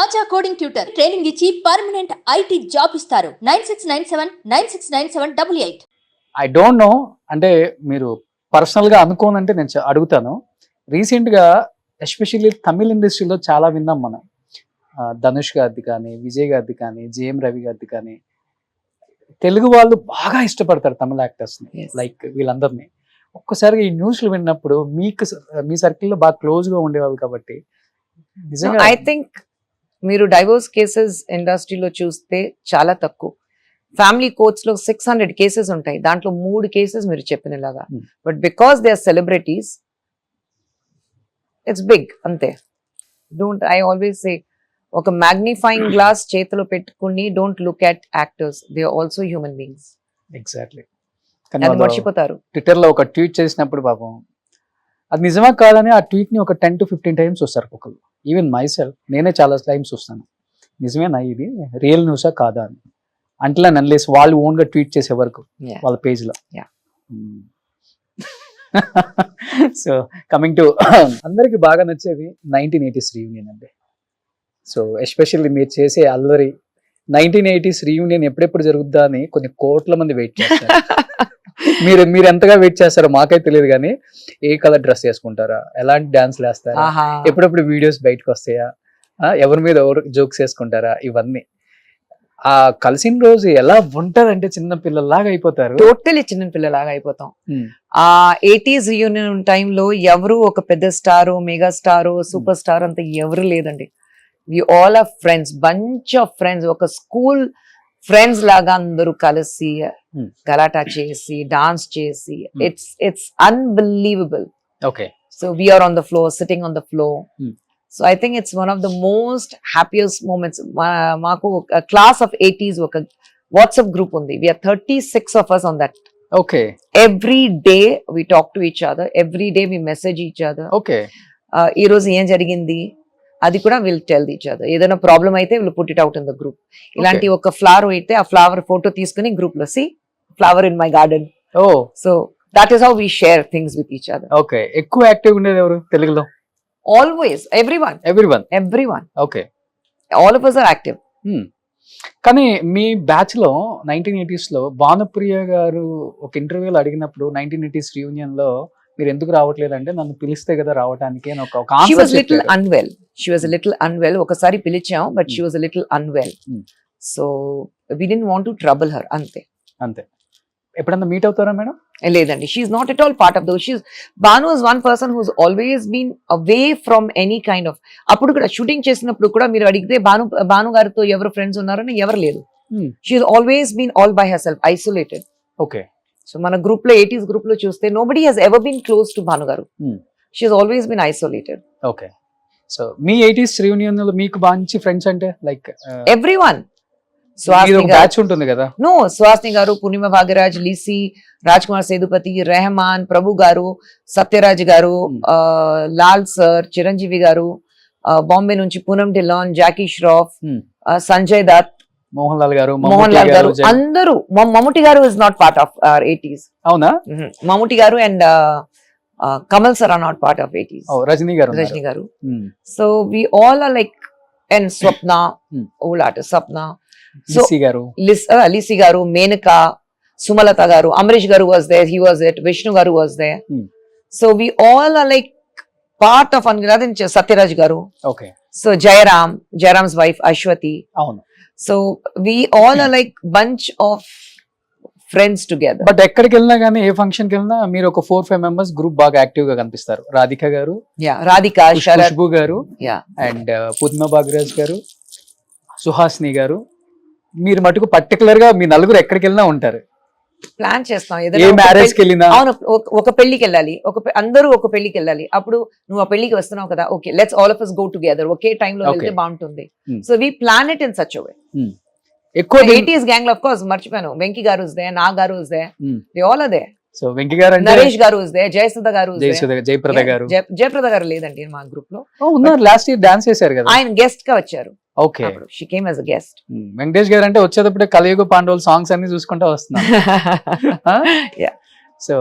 ఆచా coding tutor training ఇచ్చి permanent IT job ఇస్తారు. 9697969788. I don't know, అంటే మీరు పర్సనల్గా అనుకోనంటే నేను అడుగుతాను. రీసెంట్గా ఎస్పెషల్లీ తమిళ ఇండస్ట్రీలో చాలా విన్నాం మనం. ధనుష్ గారిది కానీ, విజయ్ గారిది కానీ, జేఎం రవి గారిది కానీ, తెలుగు వాళ్ళు బాగా ఇష్టపడతారు తమిళ యాక్టర్స్ని. లైక్ వీళ్ళందరినీ ఒక్కసారిగా ఈ న్యూస్లు విన్నప్పుడు మీ సర్కిల్లో బాగా క్లోజ్గా ఉండేవాళ్ళు కాబట్టి నిజంగా ఐ థింక్ మీరు డైవోర్స్ కేసెస్ ఇండస్ట్రీలో చూస్తే చాలా తక్కువ. ఫ్యామిలీ కోర్ట్స్ లో 600 కేసెస్ ఉంటాయి, దాంట్లో 3 కేసెస్ మీరు చెప్పినలాగా. But because they are celebrities, it's big అంతే. ఐ ఆల్వేస్ సే, ఒక మ్యాగ్నిఫైయింగ్ గ్లాస్ చేతిలో పెట్టుకుని don't look at actors, they are also human beings. Exactly. అది మర్చిపోతారు. ట్విట్టర్ లో ఒక ట్వీట్ చేసినప్పుడు పాపం అది నిజమా కాదని ఆ ట్వీట్ ని ఒక 10 to 15 టైమ్స్ చూస్తారు ఒకళ్ళు. ఈవెన్ మై సెల్ఫ్, నేనే చాలా టైమ్స్ చూస్తాను, నిజమేనా ఇది రియల్ న్యూసా కాదా అని. అంట్లా నన్లేసి వాళ్ళు ఓన్ గా ట్వీట్ చేసే వరకు వాళ్ళ పేజ్ లో. సో కమింగ్ టు అందరికి బాగా నచ్చేది 1980s రీయూనియన్ అండి. సో ఎస్పెషల్లీ మీరు చేసే అల్లరి 1980s రీయూనియన్ ఎప్పుడెప్పుడు జరుగుద్దా అని కొన్ని కోట్ల మంది వెయిట్ చేస్తారు. మీరు ఎంతగా వెయిట్ చేస్తారో మాకైతే తెలియదు, కానీ ఏ కలర్ డ్రెస్ వేసుకుంటారా, ఎలాంటి డాన్స్లు వేస్తారా, ఎప్పుడెప్పుడు వీడియోస్ బయటకు వస్తాయా, ఎవరి మీద ఎవరు జోక్స్ వేసుకుంటారా, ఇవన్నీ ఆ కలిసిన రోజు ఎలా ఉంటదంటే చిన్న పిల్లలాగా అయిపోతారు. టోటలీ చిన్న పిల్లలాగా అయిపోతాం. ఆ 80s రీయూనియన్ టైంలో ఎవరు ఒక పెద్ద star, mega star, super star అంత ఎవరు లేదండి. We all are friends, bunch of friends, ఒక స్కూల్ ఫ్రెండ్స్ లాగా అందరూ కలిసి గలాటా చేసి డాన్స్ చేసి, it's unbelievable. Okay. So we are on the floor, sitting on the floor. So I think it's one of the most happiest moments. మాకు class of 80s ఒక WhatsApp group ఉంది. We are 36 of us on that. Okay. Every day we talk to each other, every day we message each other. Okay. ఈ రోజు ఏం జరిగింది అది కూడా will tell each other. ఏదైనా ప్రాబ్లం అయితే will put it out in the group. ఇలాంటి ఒక ఫ్లవర్ అయితే ఆ ఫ్లవర్ ఫోటో తీసుకుని గ్రూప్ లో, see flower in my garden. Oh, so that is how we share things with each other. Okay. ఎక్కువ active ఉండేది ఎవరు తెలుగులో? Always, everyone. Okay. All of us are active. కానీ మీ బ్యాచ్ లో 1980s లో భానుప్రియ గారు ఒక ఇంటర్వ్యూలో అడిగినప్పుడు 1980s రీయూనియన్ లో మీరు ఎందుకు రావట్లేదంటే, నన్ను పిలిస్తే కదా రావడానికి అని ఒక She was a little unwell. ఒకసారి పిలిచాం, but she was a little unwell. So we didn't want to trouble her. అంతే. ఎప్పుడన్నా మీట్ అవుతారా మేడం? లేదండి, she's not at all part of those. Bhanu is one person who's always been away from any kind of. అప్పుడు కూడా shooting చేసినప్పుడు కూడా మీరు అడిగితే భాను గారితో ఎవరు ఫ్రెండ్స్ ఉన్నారని ఎవరు లేదు. She's always been all by herself, isolated. Okay. So మన గ్రూప్ లో 80s గ్రూప్ లో చూస్తే nobody has ever been close to Bhanu గారు. She's always been isolated. Okay. So మీ 80s రీయూనియన్ లో మీకు మంచి ఫ్రెండ్స్ అంటే లైక్ ఎవ్రీవన్. ఉంటుంది కదా. నో, సుహాసిని గారు, పూర్ణిమ భాగ్యరాజ్, లీసీ, రాజ్ కుమార్ సేదుపతి, రెహమాన్, ప్రభు గారు, సత్యరాజ్ గారు, లాల్ సర్, చిరంజీవి గారు, బాంబే నుంచి పూనం ఢిల్లాన్, జాకీ ష్రాఫ్, సంజయ్ దత్, మోహన్ లాల్ గారు, అందరూ. మమ్ముటి గారు is not part of 80s. అవునా? మమ్ముటి గారు and Kamal sir are not part of 80s. Rajini గారు. So we all are like, and Swapna, old artist Swapna, Lissy గారు, మేనక, సుమలత గారు, అమరీష్ గారు was there, he was it, Vishnu గారు was there. So we all are like part of Sathyaraj గారు. Okay. So Jayaram's wife Ashwathi. అవును. So we all are like bunch of friends together. But ఎక్కడికి వెళ్ళినా కానీ, ఏ function కి వెళ్ళినా మీరు ఒక 4-5 మెంబర్స్ గ్రూప్ బాగా యాక్టివ్ గా కనిపిస్తారు. రాధిక గారు, ఖుష్బు గారు, అండ్ పూర్ణిమ భాగ్యరాజ్ గారు, సుహాసిని గారు. మీరు మటుకు పర్టికులర్ గా మీ నలుగురు ఎక్కడికి వెళ్ళినా ఉంటారు. ప్లాన్ చేస్తాం, మ్యారేజ్ కి వెళ్ళినా. అవును, ఒక పెళ్లికి వెళ్ళాలి, అందరూ ఒక పెళ్లికి వెళ్ళాలి. అప్పుడు నువ్వు ఆ పెళ్లికి వస్తున్నావు కదా, okay, let's all of us go together. ఒకే టైం లో వెళ్తే బాగుంటుంది. So we plan it in such a way. ఎక్కువ 80s గ్యాంగ్ లో ఆఫ్ కోర్స్ మర్చిపోయాను, వెంకీ గారు is there, Nag garu is there, they all are there. So Venky garu, Naresh గారు ఇస్ దేర్, జయసుధ గారు, జయప్రద గారు లేదండి మా గ్రూప్ లో. ఉన్నారు, లాస్ట్ ఇయర్ డాన్స్ చేశారు కదా, ఆయన గెస్ట్ గా వచ్చారు. Okay. She came as a guest. Venkatesh గారు అంటే వచ్చేటప్పుడే కలియుగ పాండవుల సాంగ్స్ అన్ని చూసుకుంటూ వస్తున్నారు. So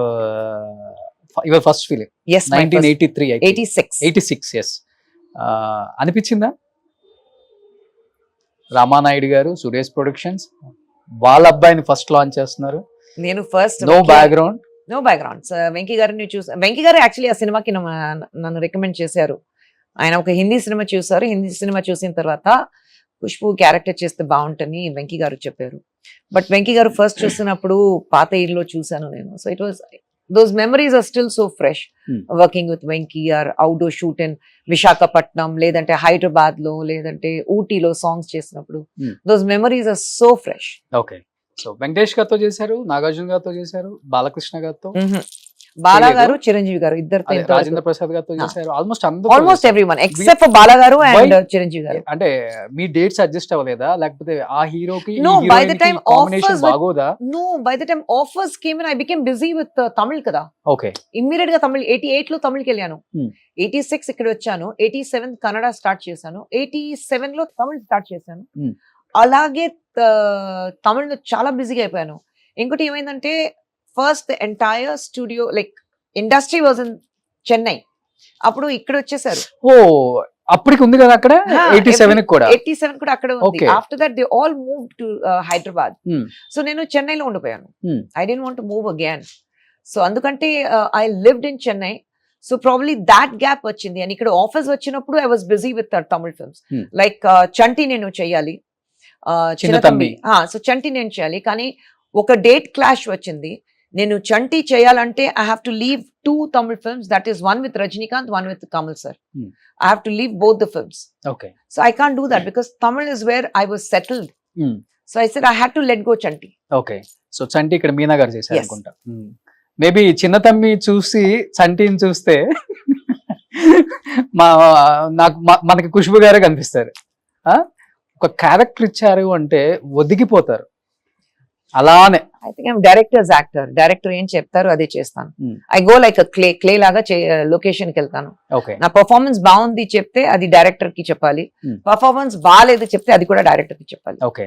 your first film 1986. yes. అనిపించిందా రామానాయుడు గారు, సురేష్ ప్రొడక్షన్స్ వాళ్ళ అబ్బాయిని ఫస్ట్ లాంచ్ చేస్తున్నారు. నేను first no background. No background. Venky గారిని చూసాను. వెంకీ గారు యాక్చువల్లీ ఆ సినిమాకి నన్ను రికమెండ్ చేశారు. ఆయన ఒక హిందీ సినిమా చూసారు. హిందీ సినిమా చూసిన తర్వాత ఖుష్బు క్యారెక్టర్ చేస్తే బాగుంటుంది వెంకీ గారు చెప్పారు. బట్ వెంకీ గారు ఫస్ట్ చూసినప్పుడు పాత ఇల్లు చూసాను నేను. So it was those memories are still so fresh. Working with Venky or outdoor shoot in Visakhapatnam, లేదంటే హైదరాబాద్ లో, లేదంటే ఊటీలో సాంగ్స్ చేసినప్పుడు those memories are so fresh. Okay. So Venkatesh గారితో చేశారు, నాగార్జున గారితో చేశారు, బాలకృష్ణ గారితో, బాలా గారు, చిరంజీవి గారు ఇద్దరితో, రాజేంద్ర ప్రసాద్ గారితో చేశారు. Almost everyone except for Bala గారు అండ్ చిరంజీవి గారు. అంటే మీ డేట్స్ అడ్జస్ట్ అవ్వలేదా, లేకపోతే ఆ హీరోకి No, by the time combination offers were- బాగోదా? No, by the time offers came in, I became busy with Tamil కదా. ఓకే. ఇమ్మీడియట్ గా తమిళ్ 88 లో తమిళకి వెళ్ళాను. Hmm. 86 ఇక్కడ వచ్చాను. 87 కన్నడ స్టార్ట్ చేశాను. 87 లో తమిళ్ స్టార్ట్ చేశాను. Hmm. అలాగే తమిళ్ చాలా బిజీగా అయిపోయాను. ఇంకోటి ఏమైందంటే first entire studio like industry was in Chennai. అప్పుడు ఇక్కడ వచ్చేసారు. ఓ అప్పటికి ఉంది కదా అక్కడ 87 కూడా. 87 కూడా అక్కడ ఉంది. Okay. After that they all move to Hyderabad. Hmm. సో నేను చెన్నైలో ఉండిపోయాను. Hmm. I don't want to move again. సో అందుకంటే I lived in Chennai. So probably that gap వచ్చింది. అండ్ ఇక్కడ ఆఫర్స్ వచ్చినప్పుడు I was busy with Tamil films. Hmm. Like Chanti నేను చెయ్యాలి, చిన్న తమ్మి. సో చంటి నేను చేయాలి. కానీ ఒక డేట్ క్లాష్ వచ్చింది. నేను చంటి చేయాలంటే I have to leave 2 Tamil films. That is one with Rajinikanth, one with Kamal sir. Hmm. I have to leave both the films. Okay. So I can't do that because Tamil is where I was settled. So I said I had to let go Chanti. Okay. So Chanti ఇక్కడ మీనా గారు చేశారు Yes. అనుకుంటా. Maybe చిన్న తమ్మి చూసి చంటిని చూస్తే మనకి ఖుష్బు గారే కనిపిస్తారు. ఒక క్యారెక్టర్ ఇచ్చారు అంటే ఒదిగిపోతారు అలానే. I think I'm director's actor. Director ఏం చెప్తారు అదే చేస్తాను. I go like a clay లాగా లొకేషన్ కి వెళ్తాను. ఓకే. నా పర్ఫార్మెన్స్ బాగుంది చెప్తే అది డైరెక్టర్ కి చెప్పాలి. Hmm. పర్ఫార్మెన్స్ బాగాలేదు చెప్తే అది కూడా డైరెక్టర్ కి చెప్పాలి. ఓకే.